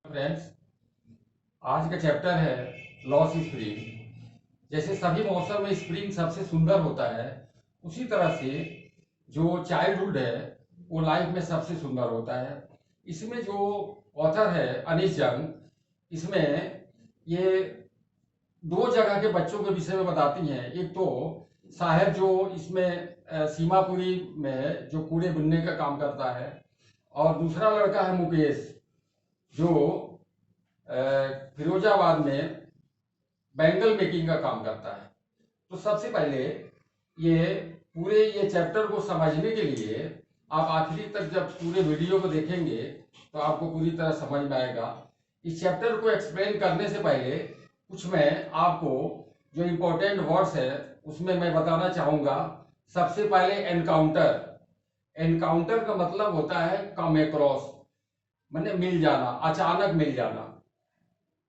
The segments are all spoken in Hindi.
फ्रेंड्स, आज का चैप्टर है लॉस स्प्रिंग। जैसे सभी मौसम में स्प्रिंग सबसे सुंदर होता है, उसी तरह से जो चाइल्डहुड है वो लाइफ में सबसे सुंदर होता है। इसमें जो ऑथर है अनीश जंग, इसमें ये दो जगह के बच्चों के विषय में बताती हैं। एक तो साहेब जो इसमें सीमापुरी में है, जो कूड़े बुनने का काम करता है, और दूसरा लड़का है मुकेश, जो फिरोजाबाद में बैंगल मेकिंग का काम करता है। तो सबसे पहले ये पूरे ये चैप्टर को समझने के लिए आप आखिरी तक जब पूरे वीडियो को देखेंगे तो आपको पूरी तरह समझ में आएगा। इस चैप्टर को एक्सप्लेन करने से पहले कुछ मैं आपको जो इम्पोर्टेंट वर्ड्स है उसमें मैं बताना चाहूँगा। सबसे पहले एनकाउंटर। एनकाउंटर का मतलब होता है कम अक्रॉस, माने मिल जाना, अचानक मिल जाना।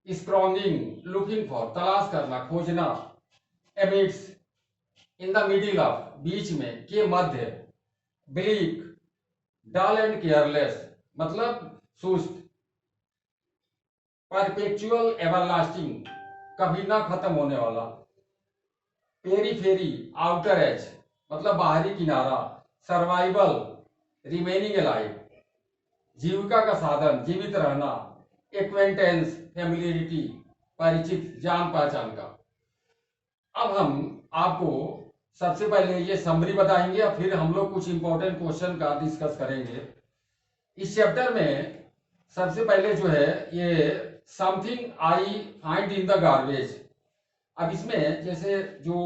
स्क्रॉन्गिंग, लुकिंग फॉर, तलाश करना, खोजना। Emits, in the middle of, बीच में, के मध्य। ब्लीक, डल एंड केयरलेस, मतलब सुस्त। परपेचुअल, एवरलास्टिंग, कभी ना खत्म होने वाला। पेरीफेरी, आउटर एज, मतलब बाहरी किनारा। सर्वाइवल, रिमेनिंग अलाइव, जीविका का साधन, जीवित रहना। एक्वेंटेंस, फेमिलियरिटी, परिचित, जान पहचान का। अब हम आपको सबसे पहले ये समरी बताएंगे और फिर हम लोग कुछ इंपॉर्टेंट क्वेश्चन का डिस्कस करेंगे। इस चैप्टर में सबसे पहले जो है ये something I find in the garbage. अब इसमें जैसे जो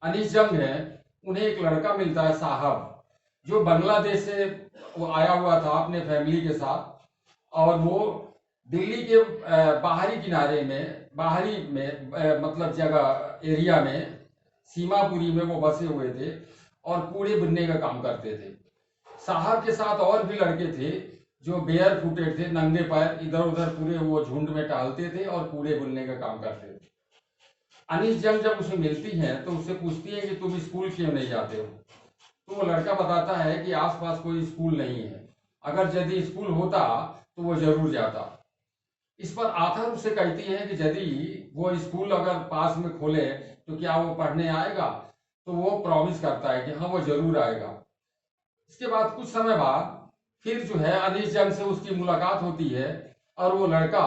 अनीश जंग है, उन्हें एक लड़का मिलता है साहब, जो बांग्लादेश से वो आया हुआ था अपने फैमिली के साथ, और वो दिल्ली के बाहरी किनारे में, बाहरी में मतलब जगह एरिया में, सीमापुरी में वो बसे हुए थे और कूड़े बुनने का काम करते थे। साहब के साथ और भी लड़के थे जो बेयर फुटेड थे, नंगे पैर इधर उधर पूरे वो झुंड में टहलते थे और कूड़े बुनने का काम करते थे। अनीश जंग जब उसे मिलती है तो उससे पूछती है कि तुम स्कूल क्यों नहीं जाते हो। तो वो लड़का बताता है कि आसपास कोई स्कूल नहीं है, अगर यदि स्कूल होता तो वो जरूर जाता। इस पर आथर उससे कहती है कि यदि वो स्कूल अगर पास में खोले तो क्या वो पढ़ने आएगा। तो वो प्रॉमिस करता है कि हाँ वो जरूर आएगा। इसके बाद कुछ समय बाद फिर जो है अनीश जंग से उसकी मुलाकात होती है, और वो लड़का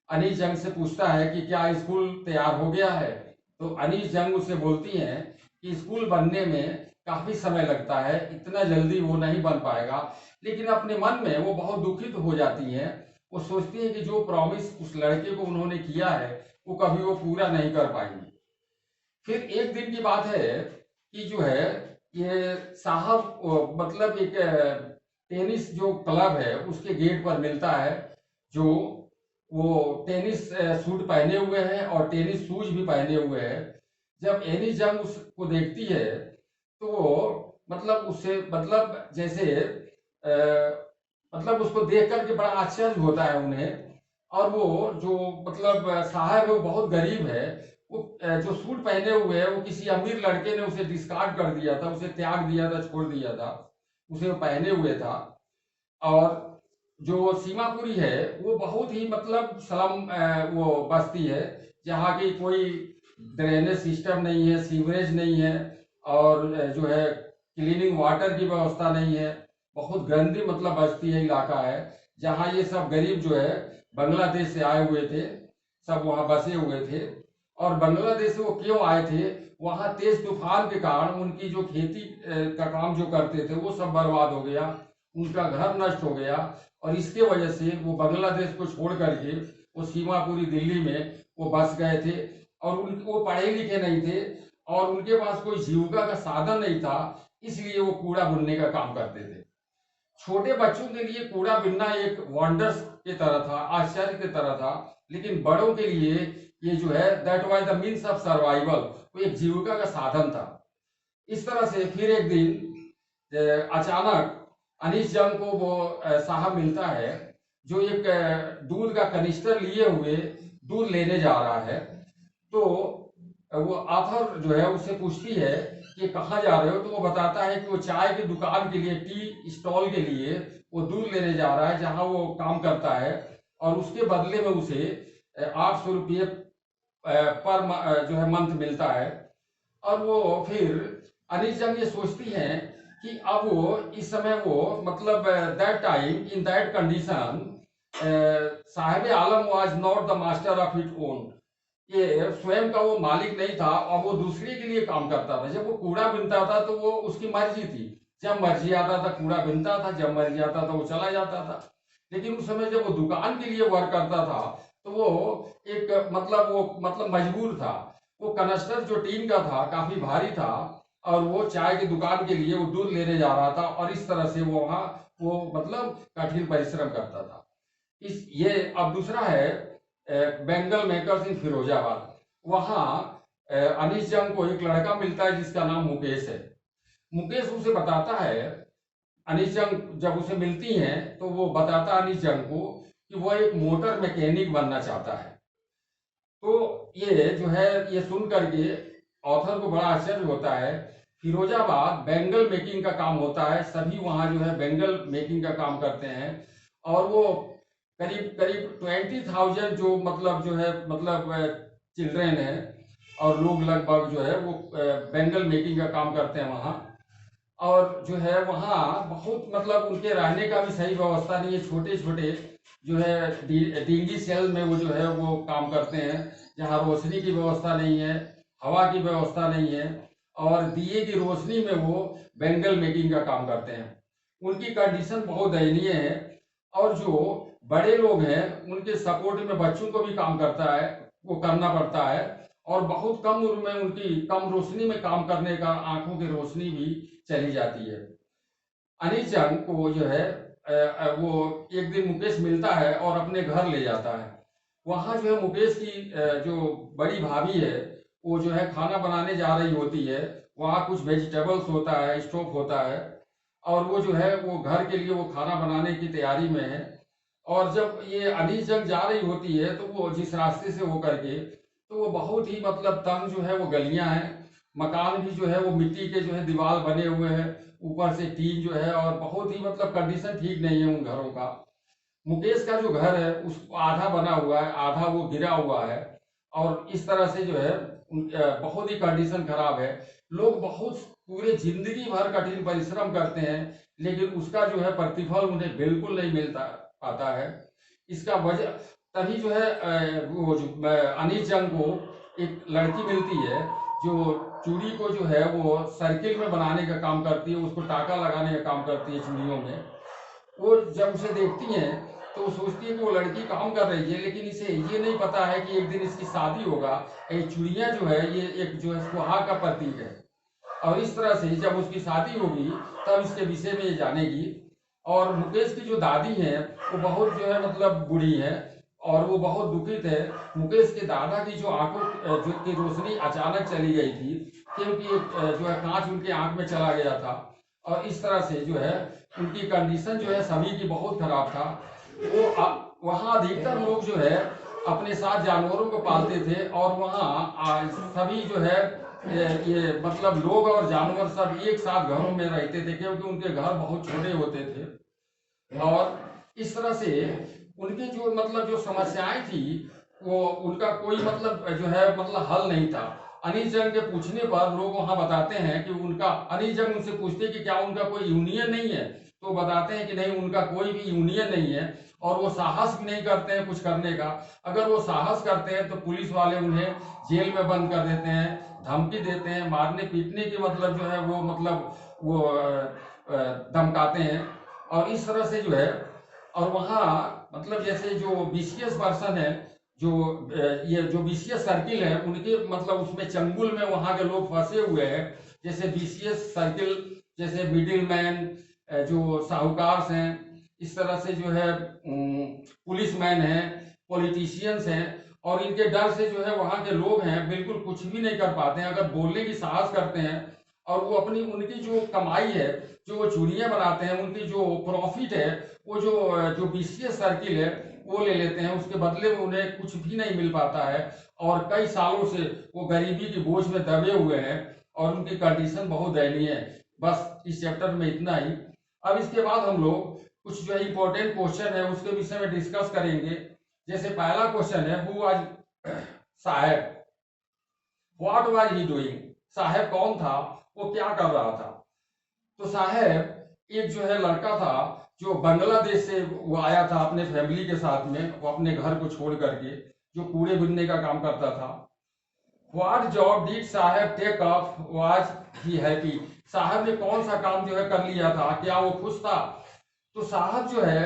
अनीश जंग से पूछता है कि क्या स्कूल तैयार हो गया है। तो अनीश जंग उससे बोलती हैं कि स्कूल बनने में काफी समय लगता है, इतना जल्दी वो नहीं बन पाएगा। लेकिन अपने मन में वो बहुत दुखित हो जाती हैं। वो सोचती है कि जो प्रॉमिस उस लड़के को उन्होंने किया है वो कभी वो पूरा नहीं कर पाएंगे। फिर एक दिन की बात है कि जो है ये साहब मतलब एक टेनिस जो क्लब है उसके गेट पर मिलता है, जो वो टेनिस सूट पहने हुए हैं और टेनिस शूज भी पहने हुए हैं। जब एनी जंग उसको देखती है तो वो मतलब उससे मतलब जैसे मतलब उसको देख करके बड़ा आश्चर्य होता है उन्हें। और वो जो मतलब साहब है वो बहुत गरीब है। वो जो सूट पहने हुए है वो किसी अमीर लड़के ने उसे डिस्कार्ड कर दिया था, उसे त्याग दिया था, छोड़ दिया था, उसे वो पहने हुए था। और जो सीमापुरी है वो बहुत ही मतलब स्लम वो बस्ती है, जहाँ की कोई ड्रेनेज सिस्टम नहीं है, सीवरेज नहीं है, और जो है क्लीनिंग वाटर की व्यवस्था नहीं है। बहुत गंदी मतलब बस्ती है, इलाका है, जहाँ ये सब गरीब जो है बांग्लादेश से आए हुए थे, सब वहाँ बसे हुए थे। और बांग्लादेश से वो क्यों आए थे, वहाँ तेज तूफान के कारण उनकी जो खेती का काम जो करते थे वो सब बर्बाद हो गया, उनका घर नष्ट हो गया। और इसके वजह से वो बांग्लादेश को छोड़ करके वो सीमापुरी दिल्ली में वो बस गए थे। और वो पढ़े लिखे नहीं थे और उनके पास कोई जीविका का साधन नहीं था, इसलिए वो कूड़ा बुनने का काम करते थे। छोटे बच्चों के लिए कूड़ा बुनना एक वंडर्स की तरह था, आश्चर्य की तरह था। लेकिन बड़ों के लिए ये जो है that was the means of survival, वो एक जीविका का साधन था। इस तरह से फिर एक दिन अचानक अनीश जंग को वो साहब मिलता है, जो एक दूध का कनिस्टर लिए हुए दूध लेने जा रहा है। तो वो आथर जो है उससे पूछती है कि कहाँ जा रहे हो। तो वो बताता है कि वो चाय की दुकान के लिए, टी स्टॉल के लिए वो दूध लेने जा रहा है जहाँ वो काम करता है। और उसके बदले में उसे 800 रुपये पर जो है मंथ मिलता है। और वो फिर अनीस जंग ये सोचती हैं कि अब वो इस समय वो मतलब that time in that condition Sahib Alam was not the master of it own. ये स्वयं का वो मालिक नहीं था और वो दूसरे के लिए काम करता था। जब वो कूड़ा बिनता था तो वो उसकी मर्जी थी, जब मर्जी आता था कूड़ा बिनता था, जब मर्जी आता था वो चला जाता था। लेकिन उस समय जब वो दुकान के लिए वर्क करता था तो वो एक मतलब मजबूर था। वो कनस्टर जो टीन का था काफी भारी था और वो चाय की दुकान के लिए वो दूध लेने जा रहा था और इस तरह से वो वहां वो मतलब कठिन परिश्रम करता था। इस ये अब दूसरा है बेंगल मेकर्स इन फिरोजाबाद। वहां अनीस जंग को एक लड़का मिलता है जिसका नाम मुकेश है। मुकेश उसे बताता है, अनीस जंग जब उसे मिलती हैं तो वो बताता है अनीस जंग को कि वो एक मोटर मैकेनिक बनना चाहता है। तो ये जो है ये सुन करके ऑथर को बड़ा आश्चर्य होता है। फिरोजाबाद बेंगल मेकिंग का काम होता है, सभी वहाँ जो है बेंगल मेकिंग का काम करते हैं। और वो करीब करीब 20,000 जो मतलब जो है मतलब चिल्ड्रेन है और लोग लगभग जो है वो बेंगल मेकिंग का काम करते हैं वहाँ। और जो है वहाँ बहुत मतलब उनके रहने का भी सही व्यवस्था नहीं है। छोटे छोटे जो है डिंगी सेल में वो जो है वो काम करते हैं, जहाँ रोशनी की व्यवस्था नहीं है, हवा की व्यवस्था नहीं है और दिए की रोशनी में वो बेंगल मेकिंग का काम करते हैं। उनकी कंडीशन बहुत दयनीय है। और जो बड़े लोग हैं उनके सपोर्ट में बच्चों को भी काम करता है, वो करना पड़ता है। और बहुत कम उम्र में उनकी कम रोशनी में काम करने का आंखों की रोशनी भी चली जाती है। अनीस जंग को जो है वो एक दिन मुकेश मिलता है और अपने घर ले जाता है। वहाँ जो है मुकेश की जो बड़ी भाभी है वो जो है खाना बनाने जा रही होती है। वहाँ कुछ वेजिटेबल्स होता है, स्टोव होता है और वो जो है वो घर के लिए वो खाना बनाने की तैयारी में है। और जब ये अनीस जंग जा रही होती है तो वो जिस रास्ते से होकर के तो वो बहुत ही मतलब तंग जो है वो गलियां हैं, मकान भी जो है वो मिट्टी के जो है दीवार बने हुए हैं, ऊपर से टीन जो है और बहुत ही मतलब कंडीशन ठीक नहीं है उन घरों का। मुकेश का जो घर है उस आधा बना हुआ है, आधा वो गिरा हुआ है और इस तरह से जो है बहुत ही कंडीशन खराब है। लोग बहुत पूरे जिंदगी भर कठिन परिश्रम करते हैं लेकिन उसका जो है प्रतिफल उन्हें बिल्कुल नहीं मिलता पाता है। इसका वजह तभी जो है वो जो अनीस जंग को एक लड़की मिलती है जो चूड़ी को जो है वो सर्किल में बनाने का काम करती है, उसको टाका लगाने का काम करती है चूड़ियों में। वो जब उसे देखती हैं तो वो सोचती है कि वो लड़की काम कर रही है लेकिन इसे ये नहीं पता है कि एक दिन इसकी शादी होगा। ये चूड़ियाँ जो है ये एक जो है सुहाग का प्रतीक है और इस तरह से जब उसकी शादी होगी तब इसके विषय में ये जानेगी। और मुकेश की जो दादी है वो बहुत जो है मतलब बूढ़ी है और वो बहुत दुखित है। मुकेश के दादा की जो आंखों जो की रोशनी अचानक चली गई थी क्योंकि जो है कांच उनके आंख में चला गया था और इस तरह से जो है उनकी कंडीशन जो है सभी की बहुत खराब था। वो वहाँ अधिकतर लोग जो है अपने साथ जानवरों को पालते थे और वहाँ सभी जो है ये मतलब लोग और जानवर सब एक साथ घरों में रहते थे क्योंकि उनके घर बहुत छोटे होते थे। और इस तरह से उनकी जो मतलब जो समस्याएं थी वो उनका कोई मतलब जो है मतलब हल नहीं था। अनीस जंग के पूछने पर लोग वहां बताते हैं कि उनका अनीस जंग उनसे पूछते हैं कि क्या उनका कोई यूनियन नहीं है, तो बताते हैं कि नहीं उनका कोई भी यूनियन नहीं है और वो साहस भी नहीं करते हैं कुछ करने का। अगर वो साहस करते हैं तो पुलिस वाले उन्हें जेल में बंद कर देते हैं, धमकी देते हैं, मारने पीटने की मतलब जो है वो मतलब वो धमकाते हैं। और इस तरह से जो है और वहाँ मतलब जैसे जो बीसीएस पर्सन है जो ये जो बीसीएस सर्किल है उनके मतलब उसमें चंगुल में वहाँ के लोग फंसे हुए हैं। जैसे बीसीएस सर्किल जैसे मिडिल मैन जो साहूकार हैं, इस तरह से जो है पुलिस मैन है, पॉलिटिशियंस हैं और इनके डर से जो है वहाँ के लोग हैं बिल्कुल कुछ भी नहीं कर पाते हैं। अगर बोलने की साहस करते हैं और वो अपनी उनकी जो कमाई है जो वो चूड़ियाँ बनाते हैं उनकी जो प्रॉफिट है वो जो बीसीएस सर्किल है वो ले लेते हैं, उसके बदले में उन्हें कुछ भी नहीं मिल पाता है और कई सालों से वो गरीबी की बोझ में दबे हुए हैं और उनकी कंडीशन बहुत दयनीय है। बस इस चैप्टर में इतना ही। अब इसके बाद हम लोग कुछ जो है इंपॉर्टेंट क्वेश्चन है उसके विषय में डिस्कस करेंगे। जैसे पहला क्वेश्चन है, who was Saheb, what was he doing. Saheb कौन था, वो क्या कर रहा था। तो साहेब एक जो है लड़का था जो बांग्लादेश से वो आया था अपने फैमिली के साथ में, वो अपने घर को छोड़ करके, जो कूड़े बुनने का काम करता था। व्हाट जॉब डिड साहब take up was he happy. साहब ने कौन सा काम जो है कर लिया था, क्या वो खुश था। तो साहब जो है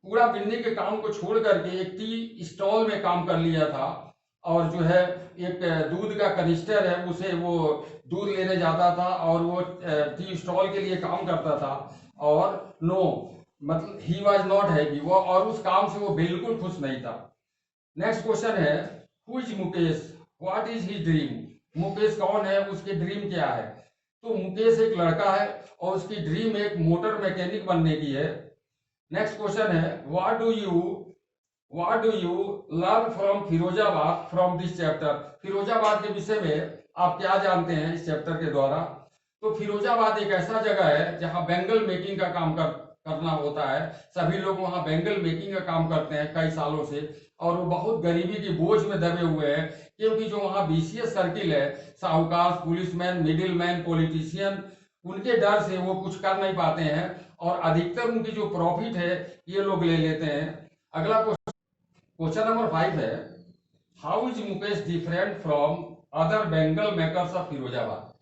कूड़ा बीनने के काम को छोड़ करके एक टी स्टॉल में काम कर लिया था, और जो है एक दूध का कनिस्टर है उसे वो दूध लेने जाता था और वो टी स्टॉल के लिए काम करता था। और नो मतलब ही वाज नॉट हैप्पी, वो और उस काम से वो बिल्कुल खुश नहीं था। नेक्स्ट क्वेश्चन है, who is Mukesh, what is his dream. Mukesh कौन है, उसकी ड्रीम क्या है। तो मुकेश एक लड़का है और उसकी ड्रीम एक मोटर मैकेनिक बनने की है। नेक्स्ट क्वेश्चन है, what do you learn from Firozabad from this chapter. Firozabad के विषय में आप क्या जानते हैं इस चैप्टर के द्वारा। तो फिरोजाबाद एक ऐसा जगह है जहां बैंगल मेकिंग का काम करना होता है। सभी लोग वहां बैंगल मेकिंग का काम करते हैं कई सालों से, और वो बहुत गरीबी की बोझ में दबे हुए हैं, क्योंकि जो वहां बीसीएस सर्किल है, साहूकार, पुलिसमैन, मिडिल मैन, पॉलिटिशियन, उनके डर से वो कुछ कर नहीं पाते हैं, और अधिकतर उनकी जो प्रॉफिट है ये लोग ले लेते हैं। अगला क्वेश्चन नंबर 5 है, how is Mukesh different from other bangle makers of Firozabad.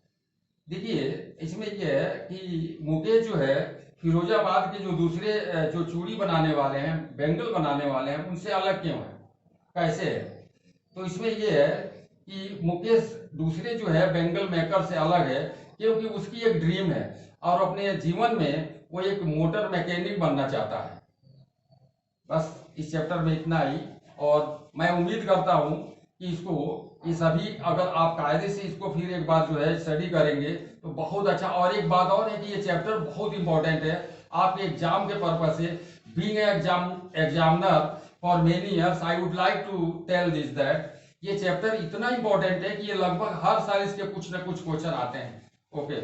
देखिए इसमें यह है कि मुकेश जो है फिरोजाबाद के जो दूसरे जो चूड़ी बनाने वाले हैं, बैंगल बनाने वाले हैं, उनसे अलग क्यों है, कैसे है। तो इसमें यह है कि मुकेश दूसरे जो है बैंगल मेकर से अलग है क्योंकि उसकी एक ड्रीम है और अपने जीवन में वो एक मोटर मैकेनिक बनना चाहता है। बस इस चैप्टर में इतना ही, और मैं उम्मीद करता हूं कि इसको ये सभी अगर आप कायदे से इसको फिर एक बार जो है स्टडी करेंगे तो बहुत अच्छा। और एक बात और है कि ये चैप्टर बहुत इंपॉर्टेंट है आपके एग्जाम के पर्पज से। Being examiner for many years I would like to tell this that ये चैप्टर इतना इंपॉर्टेंट है कि ये लगभग हर साल इसके कुछ ना कुछ क्वेश्चन आते हैं। ओके।